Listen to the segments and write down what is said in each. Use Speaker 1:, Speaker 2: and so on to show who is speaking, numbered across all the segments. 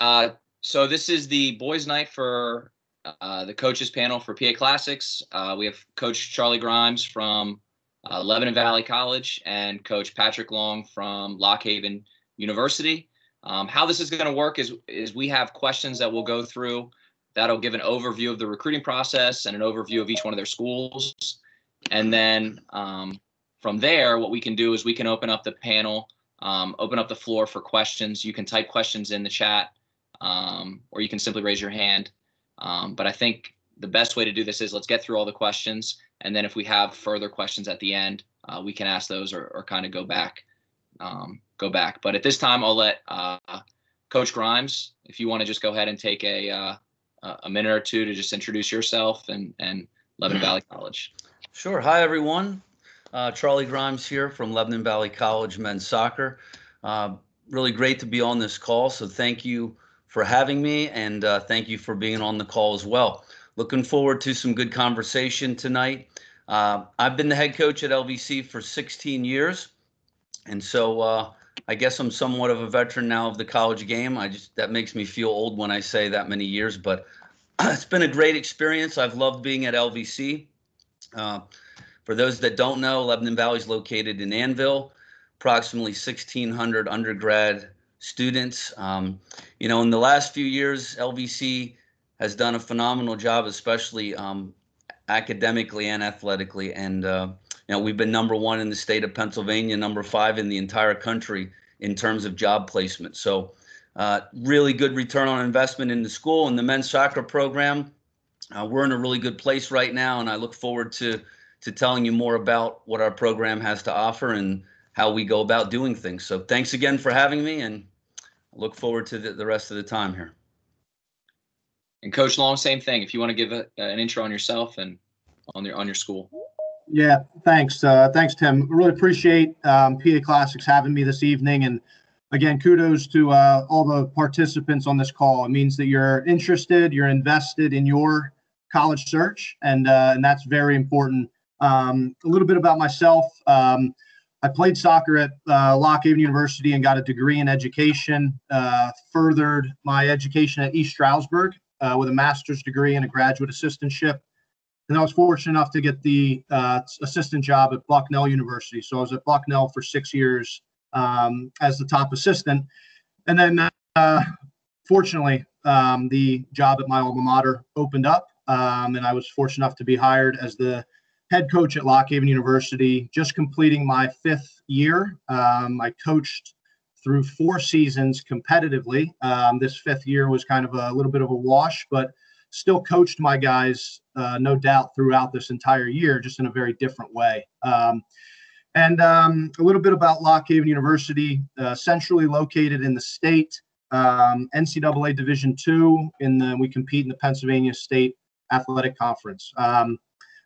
Speaker 1: So this is the boys' night for the coaches panel for PA Classics. We have Coach Charlie Grimes from Lebanon Valley College and Coach Patrick Long from Lock Haven University. How this is going to work is we have questions that we'll go through that'll give an overview of the recruiting process and an overview of each one of their schools. And then from there, what we can do is we can open up the panel, open up the floor for questions. You can type questions in the chat, or you can simply raise your hand. But I think the best way to do this is let's get through all the questions. And then if we have further questions at the end, we can ask those or kind of go back. But at this time, I'll let Coach Grimes, if you want to just go ahead and take a minute or two to just introduce yourself and Lebanon Valley College.
Speaker 2: Sure. Hi, everyone. Charlie Grimes here from Lebanon Valley College men's soccer. Really great to be on this call. So thank you for having me, and thank you for being on the call as well. Looking forward to some good conversation tonight. I've been the head coach at LVC for 16 years. And so I guess I'm somewhat of a veteran now of the college game. That makes me feel old when I say that many years, but it's been a great experience. I've loved being at LVC. For those that don't know, Lebanon Valley is located in Annville, approximately 1,600 undergrad students. In the last few years, LVC has done a phenomenal job, especially academically and athletically. And we've been number 1 in the state of Pennsylvania, number 5 in the entire country in terms of job placement. So really good return on investment in the school and the men's soccer program. We're in a really good place right now, and I look forward to telling you more about what our program has to offer and how we go about doing things. So thanks again for having me, and I look forward to the rest of the time here.
Speaker 1: And Coach Long, same thing. If you want to give an intro on yourself and on your school.
Speaker 3: Yeah, thanks. Thanks, Tim. Really appreciate PA Classics having me this evening. And again, kudos to all the participants on this call. It means that you're interested, you're invested in your college search, and that's very important. A little bit about myself. I played soccer at Lock Haven University and got a degree in education, furthered my education at East Stroudsburg with a master's degree and a graduate assistantship. And I was fortunate enough to get the assistant job at Bucknell University. So I was at Bucknell for 6 years as the top assistant. And then fortunately, the job at my alma mater opened up, and I was fortunate enough to be hired as the head coach at Lock Haven University, just completing my 5th year. I coached through 4 seasons competitively. This 5th year was kind of a little bit of a wash, but still coached my guys, no doubt, throughout this entire year, just in a very different way. And a little bit about Lock Haven University, centrally located in the state, NCAA Division II. We compete in the Pennsylvania State Athletic Conference.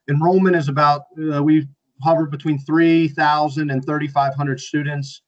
Speaker 3: Enrollment is about, we hover between 3,000 and 3,500 students.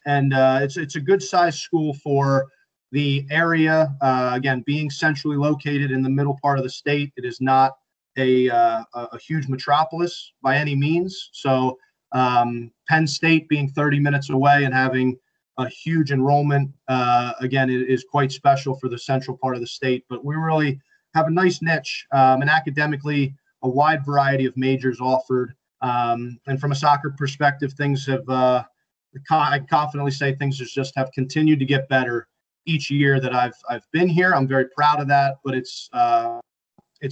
Speaker 3: It's a good sized school for the area. Again, being centrally located in the middle part of the state, it is not a huge metropolis by any means. So Penn State being 30 minutes away and having a huge enrollment, again, it is quite special for the central part of the state. But we really have a nice niche, and academically, a wide variety of majors offered. And from a soccer perspective, things have, I can confidently say things just have continued to get better each year that I've been here. I'm very proud of that, but it's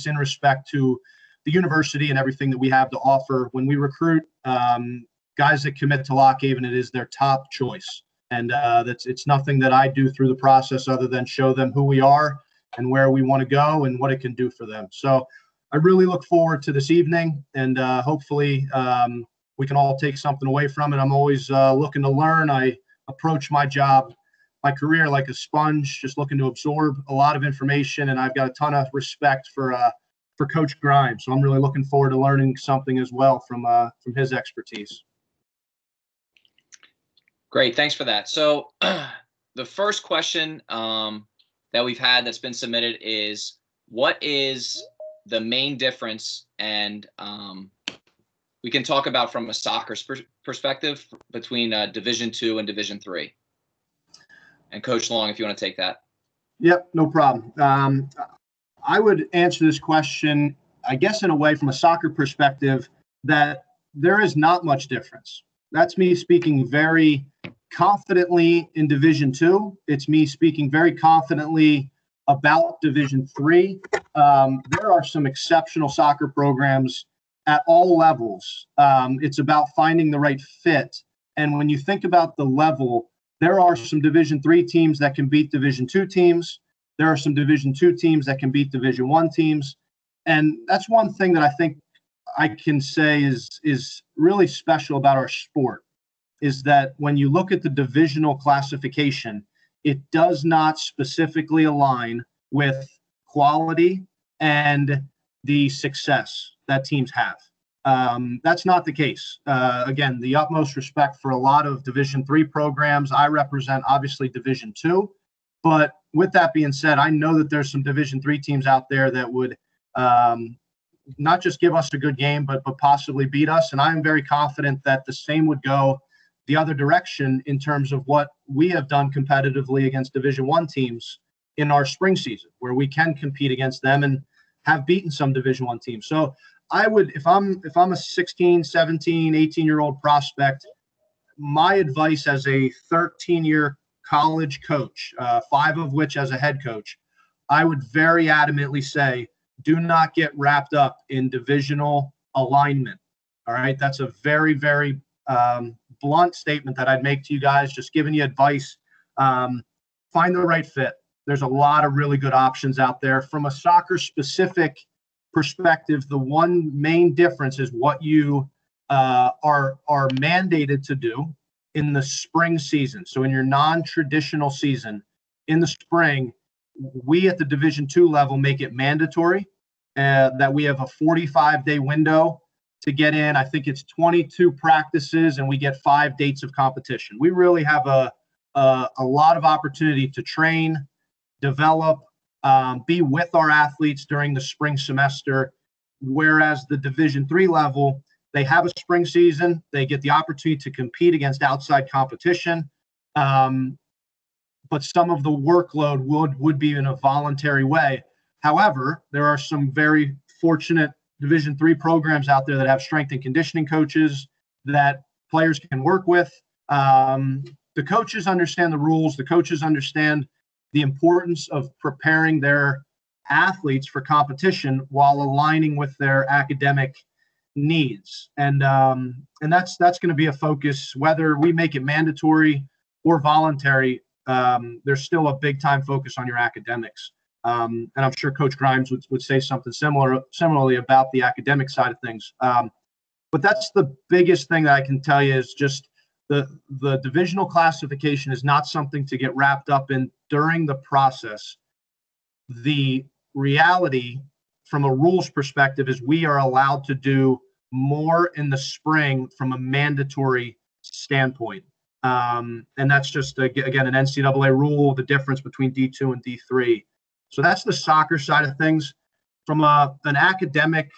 Speaker 3: in respect to the university and everything that we have to offer. When we recruit guys that commit to Lock Haven, it is their top choice. And it's nothing that I do through the process other than show them who we are and where we want to go and what it can do for them. So I really look forward to this evening, and hopefully we can all take something away from it. I'm always looking to learn. I approach my career like a sponge, just looking to absorb a lot of information, and I've got a ton of respect for Coach Grimes. So I'm really looking forward to learning something as well from his expertise.
Speaker 1: Great, thanks for that. So the first question that we've had that's been submitted is, what is the main difference, and we can talk about from a soccer perspective, between Division II and Division III. And Coach Long, if you want to take that.
Speaker 3: Yep, no problem. I would answer this question, I guess, in a way from a soccer perspective, that there is not much difference. That's me speaking very confidently in Division II. It's me speaking very confidently about Division III. There are some exceptional soccer programs at all levels. It's about finding the right fit. And when you think about the level, there are some Division III teams that can beat Division II teams. There are some Division II teams that can beat Division I teams. And that's one thing that I think I can say is really special about our sport, is that when you look at the divisional classification, it does not specifically align with quality and the success that teams have. That's not the case. Again, the utmost respect for a lot of Division III programs. I represent, obviously, Division II. But with that being said, I know that there's some Division III teams out there that would not just give us a good game, but possibly beat us. And I'm very confident that the same would go the other direction in terms of what we have done competitively against Division I teams in our spring season, where we can compete against them and have beaten some Division I teams. So I would, if I'm a 16, 17, 18-year-old prospect, my advice as a 13-year college coach, 5 of which as a head coach, I would very adamantly say, do not get wrapped up in divisional alignment. All right. That's a very, very blunt statement that I'd make to you guys, just giving you advice. Find the right fit. There's a lot of really good options out there. From a soccer specific perspective, the one main difference is what you are mandated to do in the spring season. So in your non-traditional season, in the spring, we at the Division II level make it mandatory that we have a 45-day window to get in. I think it's 22 practices, and we get 5 dates of competition. We really have a lot of opportunity to train, develop, be with our athletes during the spring semester, whereas the Division III level, they have a spring season. They get the opportunity to compete against outside competition. But some of the workload would be in a voluntary way. However, there are some very fortunate Division III programs out there that have strength and conditioning coaches that players can work with. The coaches understand the rules. The coaches understand the importance of preparing their athletes for competition while aligning with their academic needs. And that's going to be a focus, whether we make it mandatory or voluntary. There's still a big time focus on your academics. And I'm sure Coach Grimes would say something similarly about the academic side of things. But that's the biggest thing that I can tell you is just the divisional classification is not something to get wrapped up in during the process. The reality from a rules perspective is we are allowed to do more in the spring from a mandatory standpoint. And that's just, again, an NCAA rule, the difference between D2 and D3. So that's the soccer side of things. From an academic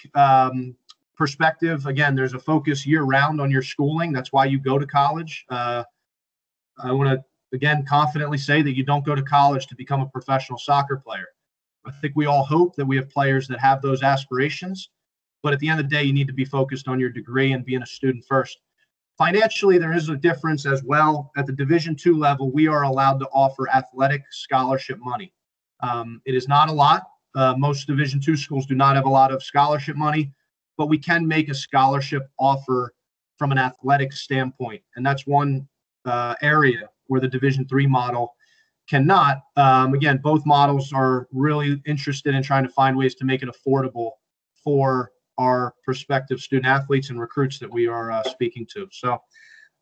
Speaker 3: perspective, again, there's a focus year-round on your schooling. That's why you go to college. I want to, again, confidently say that you don't go to college to become a professional soccer player. I think we all hope that we have players that have those aspirations. But at the end of the day, you need to be focused on your degree and being a student first. Financially, there is a difference as well. At the Division II level, we are allowed to offer athletic scholarship money. It is not a lot. Most Division II schools do not have a lot of scholarship money, but we can make a scholarship offer from an athletic standpoint. And that's one area where the Division III model cannot. Again, both models are really interested in trying to find ways to make it affordable for our prospective student athletes and recruits that we are speaking to. So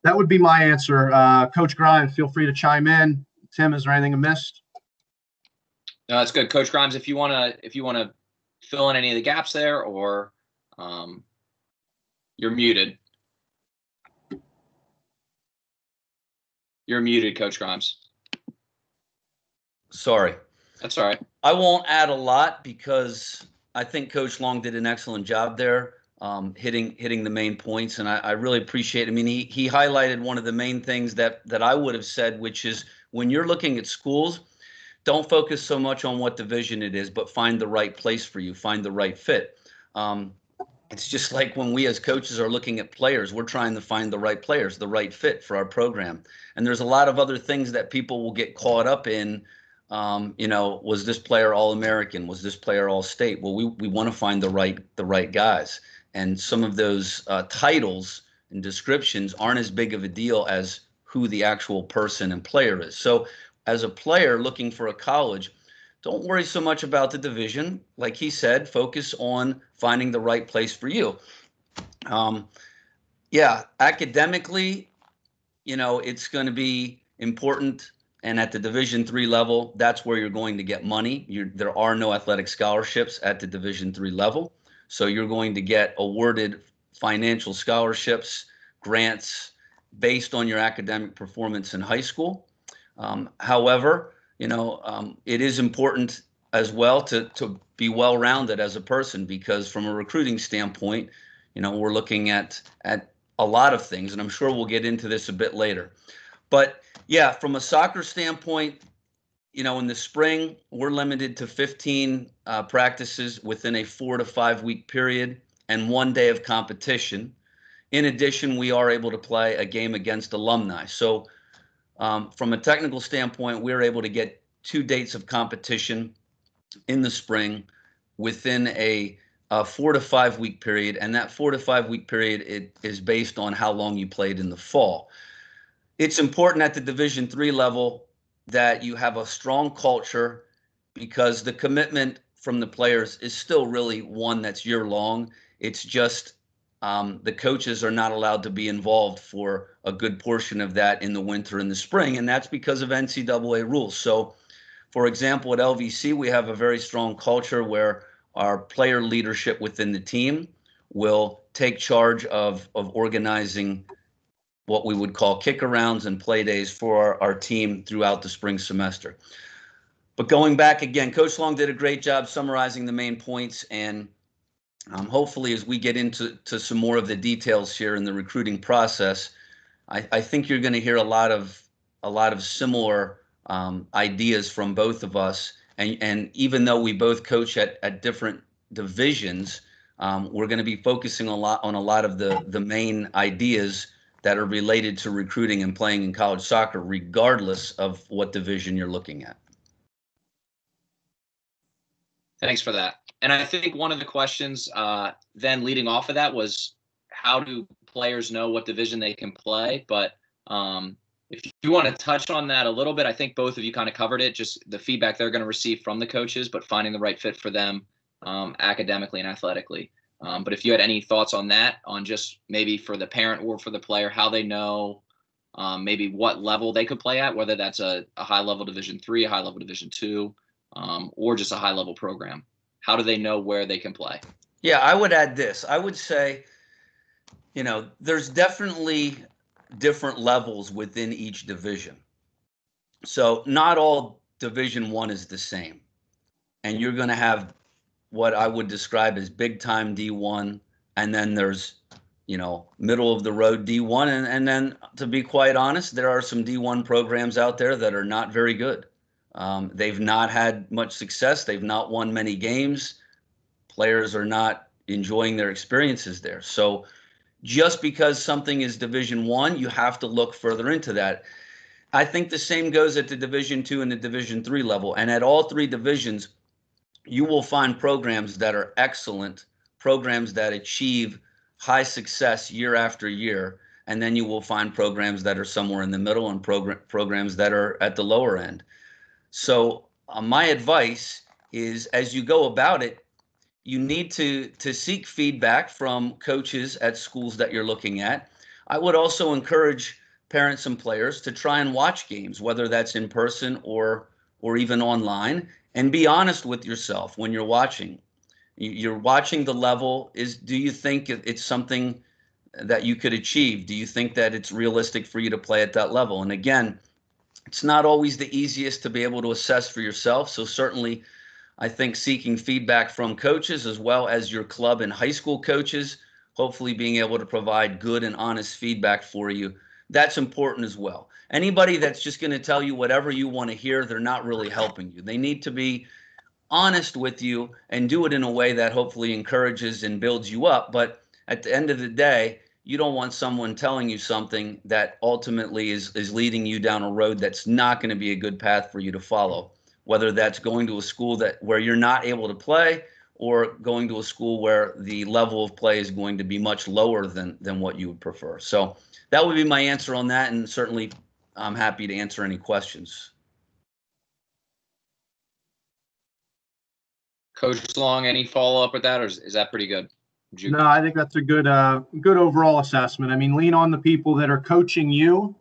Speaker 3: that would be my answer. Coach Grimes, feel free to chime in. Tim, is there anything I missed?
Speaker 1: No, that's good. Coach Grimes, if you want to fill in any of the gaps there, or you're muted. You're muted, Coach Grimes.
Speaker 2: Sorry.
Speaker 1: That's all right.
Speaker 2: I won't add a lot because I think Coach Long did an excellent job there, hitting the main points, and I really appreciate it. I mean, he highlighted one of the main things that I would have said, which is when you're looking at schools, don't focus so much on what division it is, but find the right place for you, find the right fit. It's just like when we as coaches are looking at players, we're trying to find the right players, the right fit for our program. And there's a lot of other things that people will get caught up in. Was this player All-American? Was this player All-State? Well, we want to find the right guys. And some of those titles and descriptions aren't as big of a deal as who the actual person and player is. So as a player looking for a college, don't worry so much about the division. Like he said, focus on finding the right place for you. Academically, it's going to be important. And at the Division III level, that's where you're going to get money. There are no athletic scholarships at the Division III level. So you're going to get awarded financial scholarships, grants based on your academic performance in high school. However, it is important as well to be well-rounded as a person, because from a recruiting standpoint, we're looking at a lot of things, and I'm sure we'll get into this a bit later. But yeah, from a soccer standpoint, in the spring, we're limited to 15 practices within a 4 to 5 week period and 1 day of competition. In addition, we are able to play a game against alumni. So from a technical standpoint, we're able to get 2 dates of competition in the spring within a 4 to 5 week period. And that 4 to 5 week period, it is based on how long you played in the fall. It's important at the Division III level that you have a strong culture, because the commitment from the players is still really one that's year-long. It's just the coaches are not allowed to be involved for a good portion of that in the winter and the spring, and that's because of NCAA rules. So, for example, at LVC, we have a very strong culture where our player leadership within the team will take charge of organizing what we would call kick-arounds and play days for our team throughout the spring semester. But going back again, Coach Long did a great job summarizing the main points, and hopefully as we get into some more of the details here in the recruiting process, I think you're going to hear a lot of similar ideas from both of us. And even though we both coach at different divisions, we're going to be focusing on a lot of the main ideas that are related to recruiting and playing in college soccer, regardless of what division you're looking at.
Speaker 1: Thanks for that. And I think one of the questions then leading off of that was, how do players know what division they can play? But if you want to touch on that a little bit, I think both of you kind of covered it, just the feedback they're going to receive from the coaches, but finding the right fit for them academically and athletically. But if you had any thoughts on that, on just maybe for the parent or for the player, how they know maybe what level they could play at, whether that's a high-level Division III, a high-level Division II, or just a high-level program. How do they know where they can play?
Speaker 2: Yeah, I would add this. I would say, there's definitely different levels within each division. So not all Division I is the same. And you're going to have what I would describe as big-time D1, and then there's, middle-of-the-road D1. And then, to be quite honest, there are some D1 programs out there that are not very good. They've not had much success. They've not won many games. Players are not enjoying their experiences there. So just because something is Division I, you have to look further into that. I think the same goes at the Division II and the Division III level. And at all three divisions, you will find programs that are excellent, programs that achieve high success year after year. And then you will find programs that are somewhere in the middle and programs that are at the lower end. So my advice is, as you go about it, you need to seek feedback from coaches at schools that you're looking at. I would also encourage parents and players to try and watch games, whether that's in person or even online, and be honest with yourself when you're watching. You're watching the level. Do you think it's something that you could achieve? Do you think that it's realistic for you to play at that level? And again, it's not always the easiest to be able to assess for yourself. So certainly, I think seeking feedback from coaches as well as your club and high school coaches, hopefully being able to provide good and honest feedback for you, that's important as well. Anybody that's just going to tell you whatever you want to hear, they're not really helping you. They need to be honest with you and do it in a way that hopefully encourages and builds you up. But at the end of the day, you don't want someone telling you something that ultimately is leading you down a road that's not going to be a good path for you to follow, whether that's going to a school where you're not able to play, or going to a school where the level of play is going to be much lower than what you would prefer. So that would be my answer on that, and certainly I'm happy to answer any questions.
Speaker 1: Coach Long, any follow-up with that, or is that pretty good?
Speaker 3: No, I think that's a good overall assessment. I mean, lean on the people that are coaching you.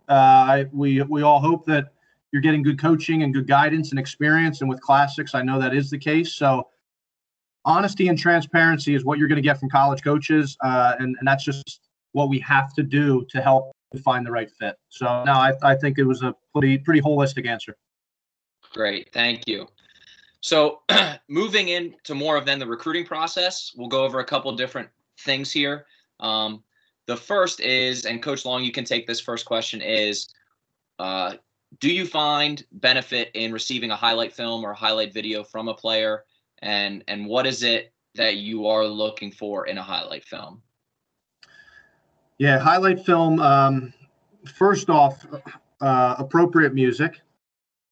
Speaker 3: We all hope that you're getting good coaching and good guidance and experience. And with Classics, I know that is the case. So honesty and transparency is what you're going to get from college coaches. And that's just what we have to do to help find the right fit. So no, I think it was a pretty holistic answer.
Speaker 1: Great. Thank you. So moving into more of then the recruiting process, we'll go over a couple different things here. The first is, and Coach Long, you can take this first question, is do you find benefit in receiving a highlight film or a highlight video from a player? And what is it that you are looking for in a highlight film?
Speaker 3: Yeah, highlight film, first off, appropriate music.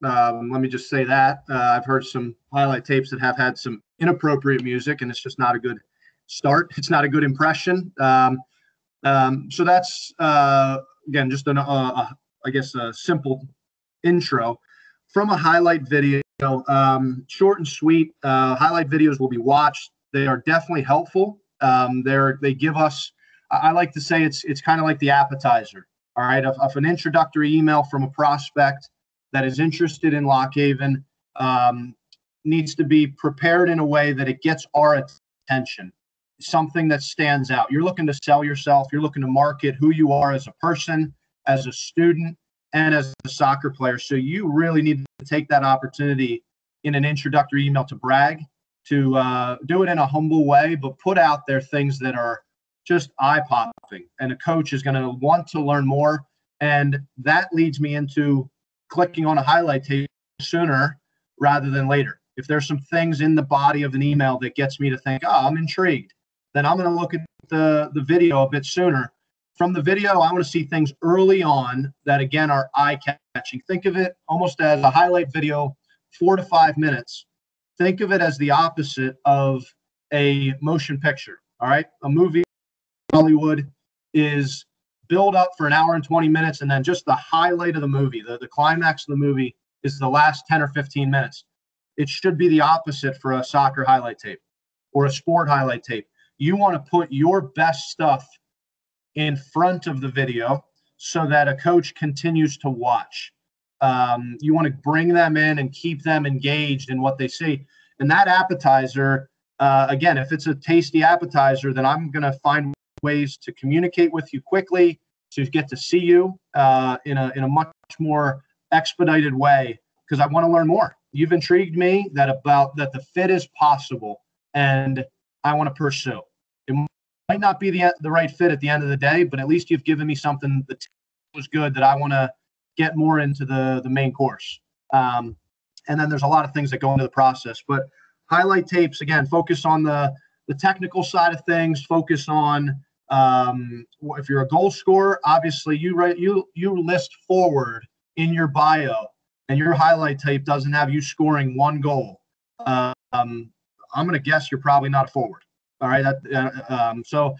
Speaker 3: Let me just say that. I've heard some highlight tapes that have had some inappropriate music, and it's just not a good start. It's not a good impression. So that's, again, just I guess a simple intro. From a highlight video, short and sweet, highlight videos will be watched. They are definitely helpful. They give us, I like to say it's kind of like the appetizer. All right, of an introductory email from a prospect that is interested in Lock Haven, needs to be prepared in a way that it gets our attention, something that stands out. You're looking to sell yourself. You're looking to market who you are as a person, as a student, and as a soccer player. So you really need to take that opportunity in an introductory email to brag, to do it in a humble way, but put out there things that are just eye-popping. And a coach is going to want to learn more. And that leads me into clicking on a highlight tape sooner rather than later. If there's some things in the body of an email that gets me to think, oh, I'm intrigued, then I'm going to look at the video a bit sooner. From the video, I want to see things early on that, again, are eye-catching. Think of it almost as a highlight video, 4 to 5 minutes. Think of it as the opposite of a motion picture, all right? A movie in Hollywood is build up for an hour and 20 minutes, and then just the highlight of the movie, the climax of the movie is the last 10 or 15 minutes. It should be the opposite for a soccer highlight tape or a sport highlight tape. You want to put your best stuff in front of the video so that a coach continues to watch. You want to bring them in and keep them engaged in what they see. And that appetizer, again, if it's a tasty appetizer, then I'm going to find ways to communicate with you quickly, to get to see you in a much more expedited way, because I want to learn more. You've intrigued me that the fit is possible, and I want to pursue. It might not be the right fit at the end of the day, but at least you've given me something that was good that I want to get more into the main course. And then there's a lot of things that go into the process. But highlight tapes, again, focus on the technical side of things. Focus on if you're a goal scorer, obviously you list forward in your bio, and your highlight tape doesn't have you scoring one goal. I'm going to guess you're probably not a forward. All right. So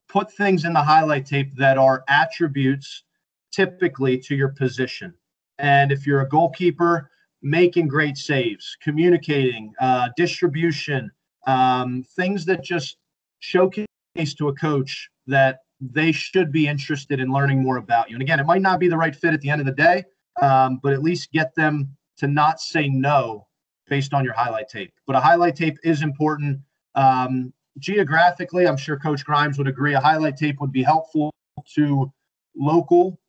Speaker 3: put things in the highlight tape that are attributes typically to your position. And if you're a goalkeeper, making great saves, communicating, distribution, things that just showcase to a coach that they should be interested in learning more about you. And again, it might not be the right fit at the end of the day, but at least get them to not say no based on your highlight tape. But a highlight tape is important. Geographically, I'm sure Coach Grimes would agree, a highlight tape would be helpful to local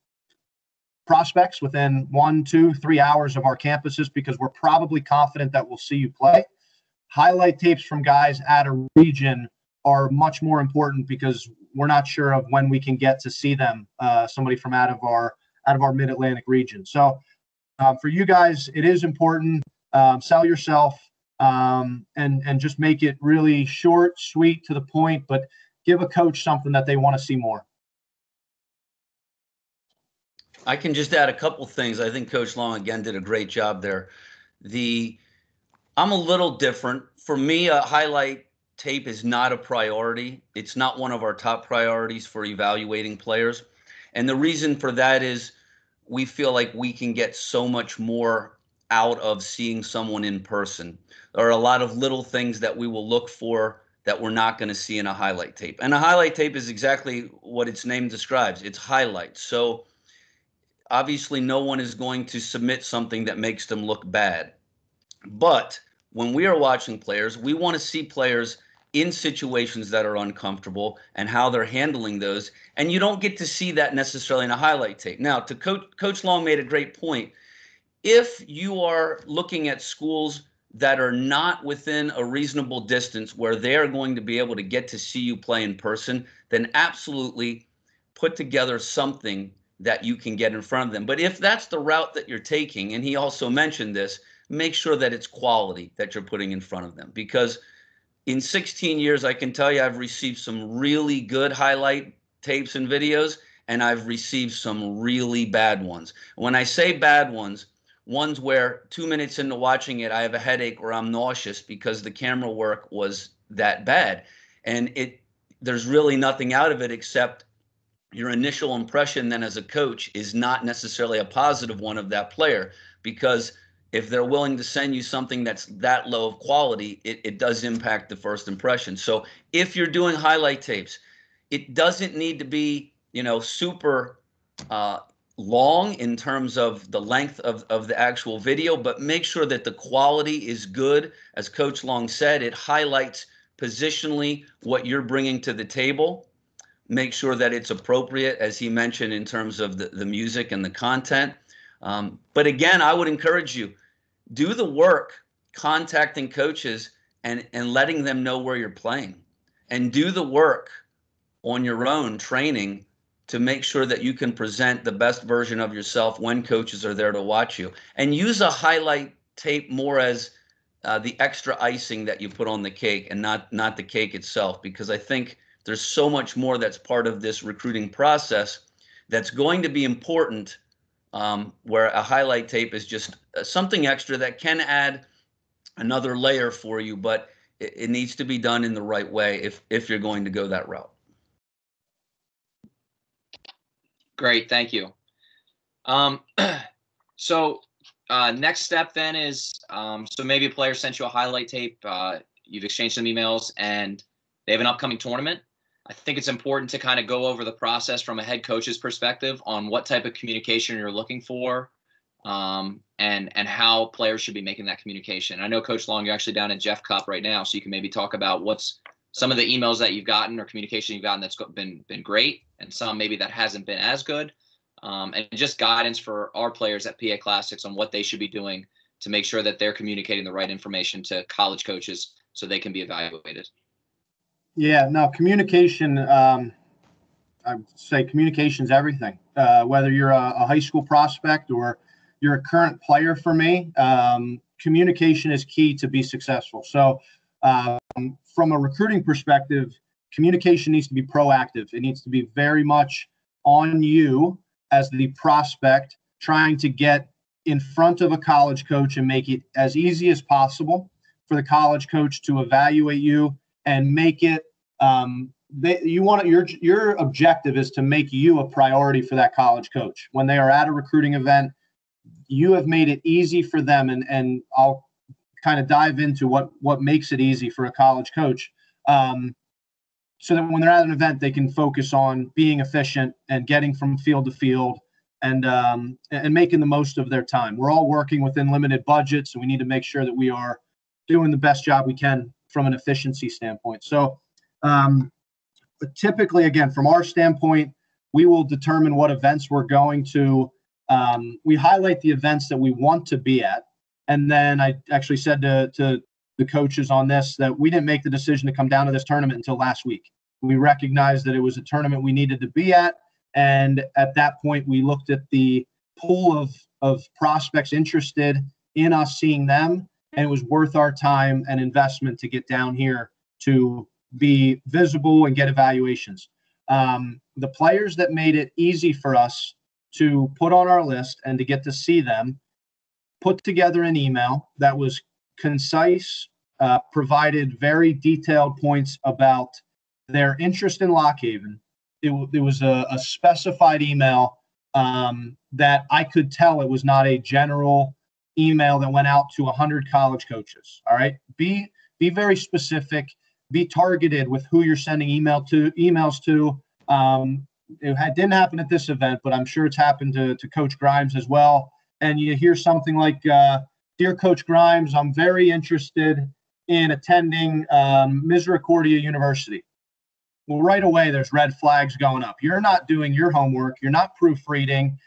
Speaker 3: prospects within 1, 2, 3 hours of our campuses, because we're probably confident that we'll see you play. Highlight tapes from guys at a region are much more important because we're not sure of when we can get to see them, somebody from out of out of our Mid-Atlantic region. So for you guys, it is important. Sell yourself and just make it really short, sweet, to the point, but give a coach something that they want to see more.
Speaker 2: I can just add a couple things. I think Coach Long, again, did a great job there. I'm a little different. For me, a highlight tape is not a priority. It's not one of our top priorities for evaluating players. And the reason for that is we feel like we can get so much more out of seeing someone in person. There are a lot of little things that we will look for that we're not going to see in a highlight tape. And a highlight tape is exactly what its name describes. It's highlights. So obviously no one is going to submit something that makes them look bad. But when we are watching players, we want to see players in situations that are uncomfortable and how they're handling those. And you don't get to see that necessarily in a highlight tape. Now, to Coach Long made a great point. If you are looking at schools that are not within a reasonable distance where they are going to be able to get to see you play in person, then absolutely put together something that you can get in front of them. But if that's the route that you're taking, and he also mentioned this, make sure that it's quality that you're putting in front of them. Because in 16 years, I can tell you I've received some really good highlight tapes and videos, and I've received some really bad ones. When I say bad ones where 2 minutes into watching it, I have a headache or I'm nauseous because the camera work was that bad. And there's really nothing out of it except your initial impression then as a coach is not necessarily a positive one of that player, because if they're willing to send you something that's that low of quality, it does impact the first impression. So if you're doing highlight tapes, it doesn't need to be, super long in terms of the length of the actual video, but make sure that the quality is good. As Coach Long said, it highlights positionally what you're bringing to the table. Make sure that it's appropriate, as he mentioned, in terms of the music and the content. But again, I would encourage you, do the work contacting coaches and letting them know where you're playing, and do the work on your own training to make sure that you can present the best version of yourself when coaches are there to watch you. And use a highlight tape more as the extra icing that you put on the cake, and not the cake itself, because I think there's so much more that's part of this recruiting process that's going to be important, where a highlight tape is just something extra that can add another layer for you, but it needs to be done in the right way if you're going to go that route.
Speaker 1: Great, thank you. So next step then is, so maybe a player sent you a highlight tape, you've exchanged some emails, and they have an upcoming tournament. I think it's important to kind of go over the process from a head coach's perspective on what type of communication you're looking for, and how players should be making that communication. I know, Coach Long, you're actually down at Jeff Cup right now, so you can maybe talk about what's some of the emails that you've gotten or communication you've gotten that's been great, and some maybe that hasn't been as good, and just guidance for our players at PA Classics on what they should be doing to make sure that they're communicating the right information to college coaches so they can be evaluated.
Speaker 3: Yeah, no, communication, I would say communication is everything. Whether you're a high school prospect or you're a current player for me, communication is key to be successful. So from a recruiting perspective, communication needs to be proactive. It needs to be very much on you as the prospect, trying to get in front of a college coach and make it as easy as possible for the college coach to evaluate you and make it your objective is to make you a priority for that college coach. When they are at a recruiting event, you have made it easy for them, and I'll kind of dive into what makes it easy for a college coach, so that when they're at an event, they can focus on being efficient and getting from field to field, and making the most of their time. We're all working within limited budgets, and we need to make sure that we are doing the best job we can from an efficiency standpoint. So but typically, again, from our standpoint, we will determine what events we're going to. We highlight the events that we want to be at. And then I actually said to the coaches on this that we didn't make the decision to come down to this tournament until last week. We recognized that it was a tournament we needed to be at. And at that point, we looked at the pool of prospects interested in us seeing them, and it was worth our time and investment to get down here to be visible and get evaluations. The players that made it easy for us to put on our list and to get to see them put together an email that was concise, provided very detailed points about their interest in Lock Haven. It was a specified email that I could tell it was not a general email that went out to 100 college coaches. All right. Be very specific, be targeted with who you're sending emails to. Didn't happen at this event, but I'm sure it's happened to Coach Grimes as well. And you hear something like, "Dear Coach Grimes, I'm very interested in attending Misericordia University." Well, right away, there's red flags going up. You're not doing your homework. You're not proofreading.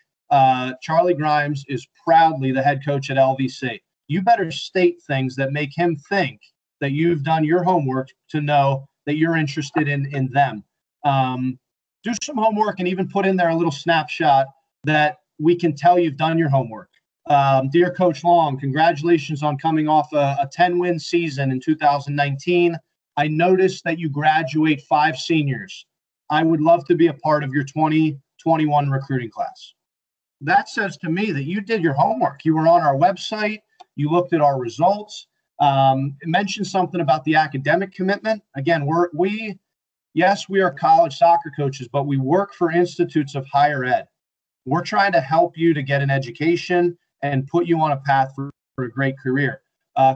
Speaker 3: Charlie Grimes is proudly the head coach at LVC. You better state things that make him think that you've done your homework to know that you're interested in them. Do some homework and even put in there a little snapshot that we can tell you've done your homework. Dear Coach Long, congratulations on coming off a 10-win season in 2019. I noticed that you graduate 5 seniors. I would love to be a part of your 2021 recruiting class. That says to me that you did your homework. You were on our website. You looked at our results. It mentioned something about the academic commitment. Again, yes, we are college soccer coaches, but we work for institutes of higher ed. We're trying to help you to get an education and put you on a path for a great career.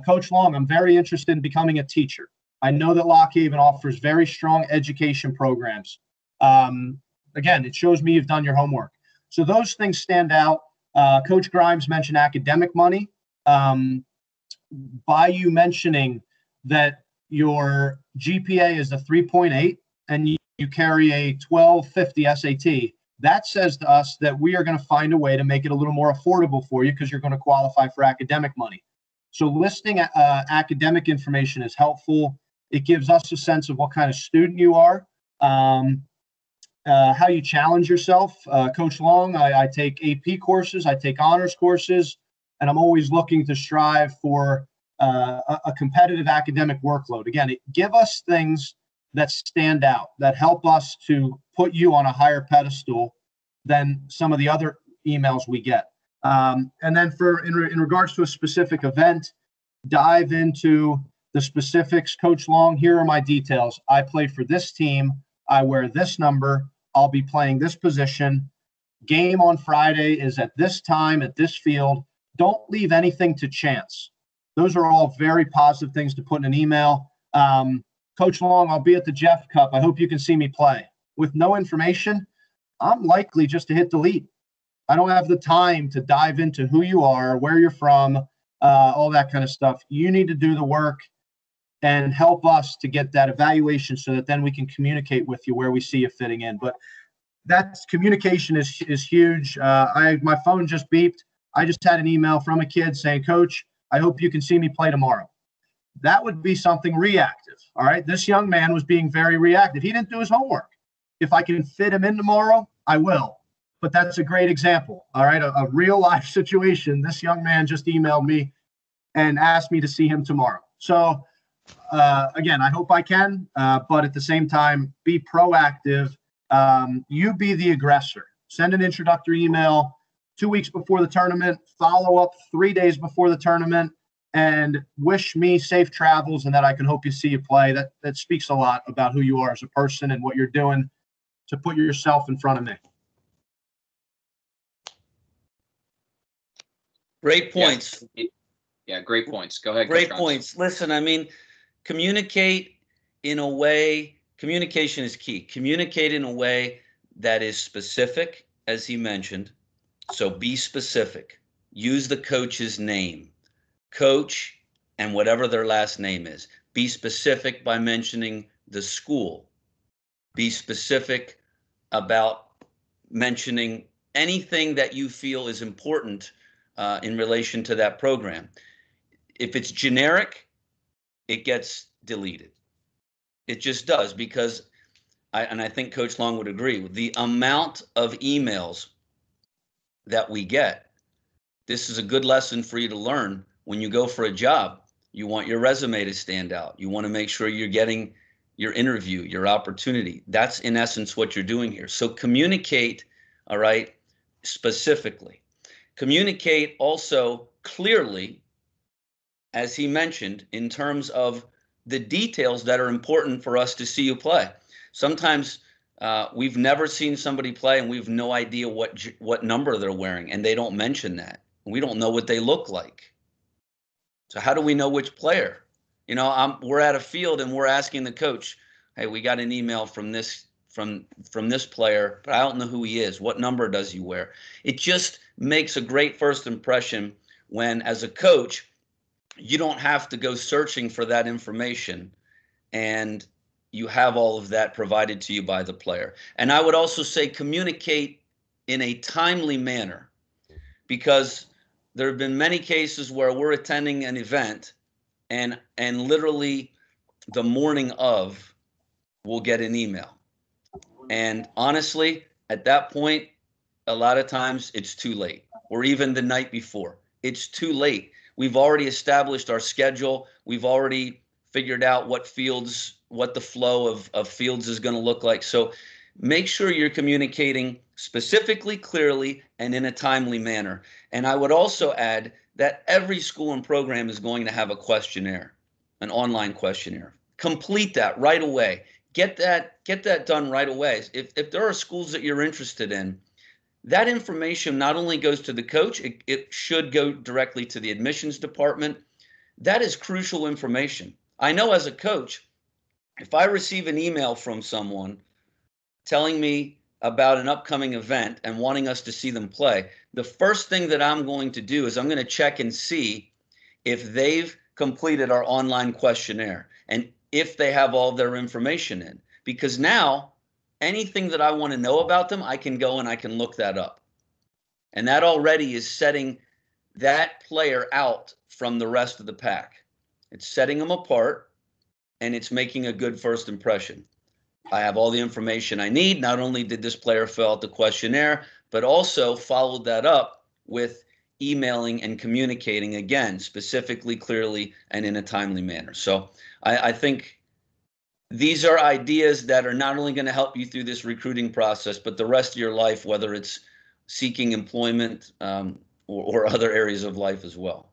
Speaker 3: Coach Long, I'm very interested in becoming a teacher. I know that Lock Haven offers very strong education programs. Again, it shows me you've done your homework. So those things stand out. Coach Grimes mentioned academic money. By you mentioning that your GPA is a 3.8 and you carry a 1250 SAT, that says to us that we are going to find a way to make it a little more affordable for you because you're going to qualify for academic money. So listing academic information is helpful. It gives us a sense of what kind of student you are, how you challenge yourself. Coach Long, I take AP courses, I take honors courses, and I'm always looking to strive for a competitive academic workload. Again, give us things that stand out, that help us to put you on a higher pedestal than some of the other emails we get. And then in regards to a specific event, dive into the specifics. Coach Long, here are my details. I play for this team. I wear this number. I'll be playing this position. Game on Friday is at this time, at this field. Don't leave anything to chance. Those are all very positive things to put in an email. Coach Long, I'll be at the Jeff Cup. I hope you can see me play. With no information, I'm likely just to hit delete. I don't have the time to dive into who you are, where you're from, all that kind of stuff. You need to do the work and help us to get that evaluation so that then we can communicate with you where we see you fitting in. But that communication is huge. My phone just beeped. I just had an email from a kid saying, "Coach, I hope you can see me play tomorrow." That would be something reactive. All right. This young man was being very reactive. He didn't do his homework. If I can fit him in tomorrow, I will. But that's a great example. All right. A real life situation. This young man just emailed me and asked me to see him tomorrow. So again, I hope I can, but at the same time, be proactive. You be the aggressor. Send an introductory email 2 weeks before the tournament, follow up 3 days before the tournament, and wish me safe travels and that I can hope you see you play. That speaks a lot about who you are as a person and what you're doing to put yourself in front of me.
Speaker 2: Great points.
Speaker 1: Yeah, great points. Go ahead.
Speaker 2: Great points. Listen, I mean, communicate in a way, communication is key. Communicate in a way that is specific, as he mentioned. So be specific. Use the coach's name. Coach and whatever their last name is. Be specific by mentioning the school. Be specific about mentioning anything that you feel is important in relation to that program. If it's generic, it gets deleted. It just does, because and I think Coach Long would agree, the amount of emails that we get, this is a good lesson for you to learn when you go for a job. You want your resume to stand out. You want to make sure you're getting your interview, your opportunity. That's in essence what you're doing here. So communicate, all right, specifically. Communicate also clearly, as he mentioned, in terms of the details that are important for us to see you play. Sometimes we've never seen somebody play and we've no idea what number they're wearing, and they don't mention that. We don't know what they look like. So how do we know which player? You know, we're at a field and we're asking the coach, hey, we got an email from this player, but I don't know who he is. What number does he wear? It just makes a great first impression when, as a coach, you don't have to go searching for that information, and you have all of that provided to you by the player. And I would also say communicate in a timely manner, because there have been many cases where we're attending an event and literally the morning of we'll get an email. And honestly, at that point, a lot of times it's too late, or even the night before. It's too late. We've already established our schedule. We've already figured out what the flow of fields is going to look like. So make sure you're communicating specifically, clearly, and in a timely manner. And I would also add that every school and program is going to have a questionnaire, an online questionnaire. Complete that right away. Get that done right away. If there are schools that you're interested in, that information not only goes to the coach, it should go directly to the admissions department. That is crucial information. I know as a coach, if I receive an email from someone telling me about an upcoming event and wanting us to see them play, the first thing that I'm going to do is I'm going to check and see if they've completed our online questionnaire and if they have all their information in. Because now, anything that I want to know about them, I can go and I can look that up. And that already is setting that player out from the rest of the pack. It's setting them apart, and it's making a good first impression. I have all the information I need. Not only did this player fill out the questionnaire, but also followed that up with emailing and communicating, again, specifically, clearly, and in a timely manner. So I think these are ideas that are not only going to help you through this recruiting process, but the rest of your life, whether it's seeking employment or other areas of life as well.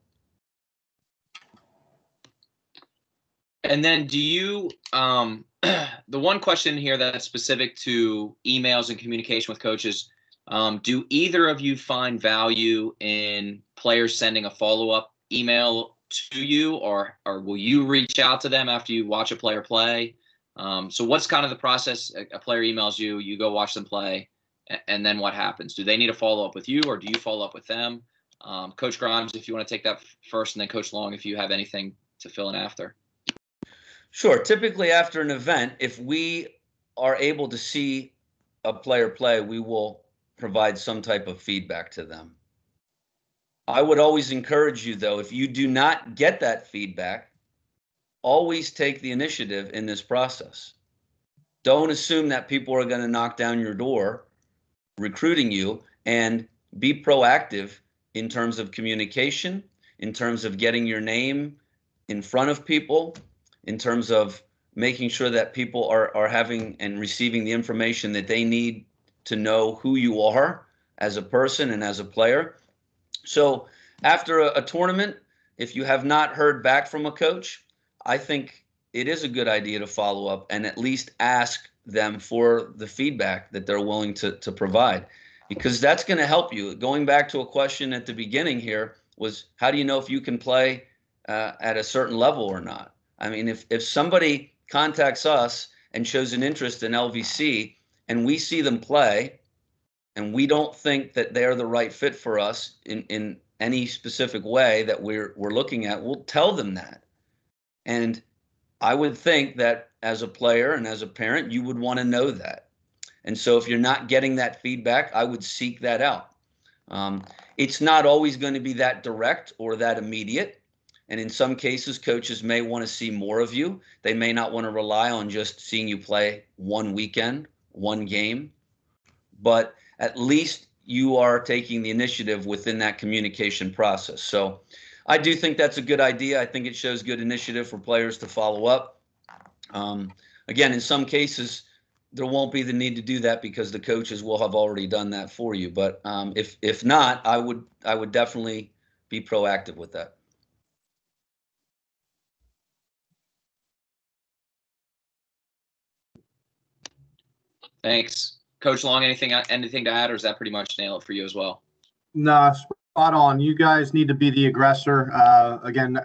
Speaker 1: And then do you, the one question here that's specific to emails and communication with coaches, do either of you find value in players sending a follow-up email to you, or will you reach out to them after you watch a player play? So what's kind of the process? A player emails you, you go watch them play, and then what happens? Do they need to follow up with you, or do you follow up with them? Coach Grimes, if you want to take that first, and then Coach Long, if you have anything to fill in after.
Speaker 2: Sure. Typically after an event, if we are able to see a player play, we will provide some type of feedback to them. I would always encourage you, though, if you do not get that feedback, always take the initiative in this process. Don't assume that people are going to knock down your door recruiting you, and be proactive in terms of communication, in terms of getting your name in front of people, in terms of making sure that people are having and receiving the information that they need to know who you are as a person and as a player. So after a tournament, if you have not heard back from a coach, I think it is a good idea to follow up and at least ask them for the feedback that they're willing to provide, because that's going to help you. Going back to a question at the beginning here was, how do you know if you can play at a certain level or not? I mean, if somebody contacts us and shows an interest in LVC and we see them play and we don't think that they're the right fit for us in any specific way that we're looking at, we'll tell them that. And I would think that as a player and as a parent, you would want to know that. And so if you're not getting that feedback, I would seek that out. It's not always going to be that direct or that immediate. And in some cases, coaches may want to see more of you. They may not want to rely on just seeing you play one weekend, one game, but at least you are taking the initiative within that communication process. So I do think that's a good idea. I think it shows good initiative for players to follow up. Again, in some cases, there won't be the need to do that because the coaches will have already done that for you. But if not, I would definitely be proactive with that.
Speaker 1: Thanks. Coach Long, anything to add, or is that pretty much nail it for you as well?
Speaker 3: No, spot on. You guys need to be the aggressor. Again,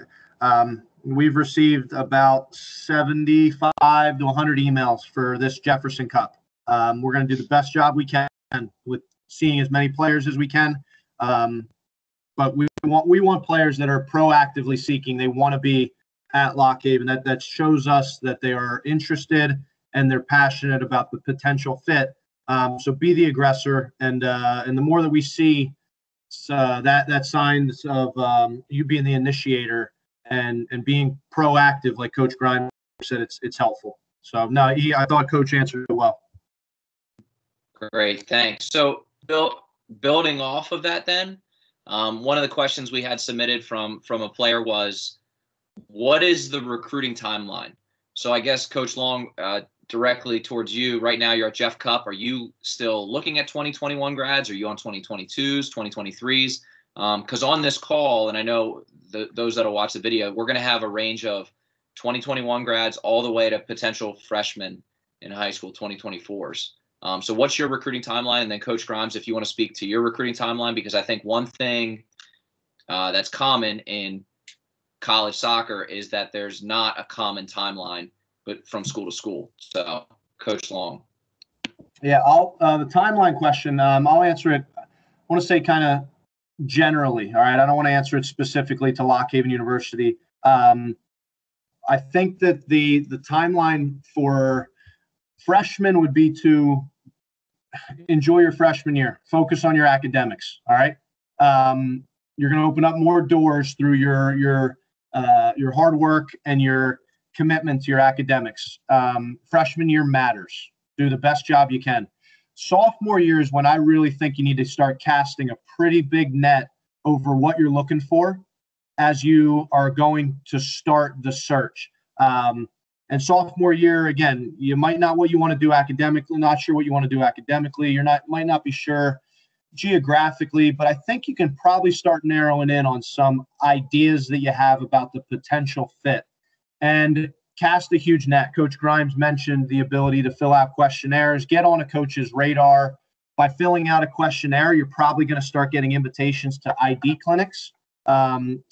Speaker 3: we've received about 75 to 100 emails for this Jefferson Cup. We're going to do the best job we can with seeing as many players as we can. But we want players that are proactively seeking. They want to be at Lock Haven. That shows us that they are interested and they're passionate about the potential fit. So be the aggressor, and the more that we see that signs of you being the initiator and being proactive, like Coach Grimes said, it's helpful. So no, I thought Coach answered it well.
Speaker 1: Great, thanks. So building off of that, then one of the questions we had submitted from a player was, what is the recruiting timeline? So I guess Coach Long, directly towards you right now, you're at Jeff Cup. Are you still looking at 2021 grads? Are you on 2022s, 2023s? Because on this call, and I know those that'll watch the video, we're going to have a range of 2021 grads all the way to potential freshmen in high school, 2024s. So what's your recruiting timeline? And then Coach Grimes, if you want to speak to your recruiting timeline, because I think one thing that's common in college soccer is that there's not a common timeline, but from school to school. So Coach Long.
Speaker 3: Yeah, the timeline question, I'll answer it. I want to say kind of generally. All right. I don't want to answer it specifically to Lock Haven University. I think that the timeline for freshmen would be to enjoy your freshman year, focus on your academics. All right. You're going to open up more doors through your hard work and your commitment to your academics. Freshman year matters. Do the best job you can. Sophomore year is when I really think you need to start casting a pretty big net over what you're looking for as you are going to start the search. And sophomore year, again, you might not what you want to do academically, not sure what you want to do academically. Might not be sure geographically, but I think you can probably start narrowing in on some ideas that you have about the potential fit. And cast a huge net. Coach Grimes mentioned the ability to fill out questionnaires, get on a coach's radar. By filling out a questionnaire, you're probably going to start getting invitations to ID clinics. I'm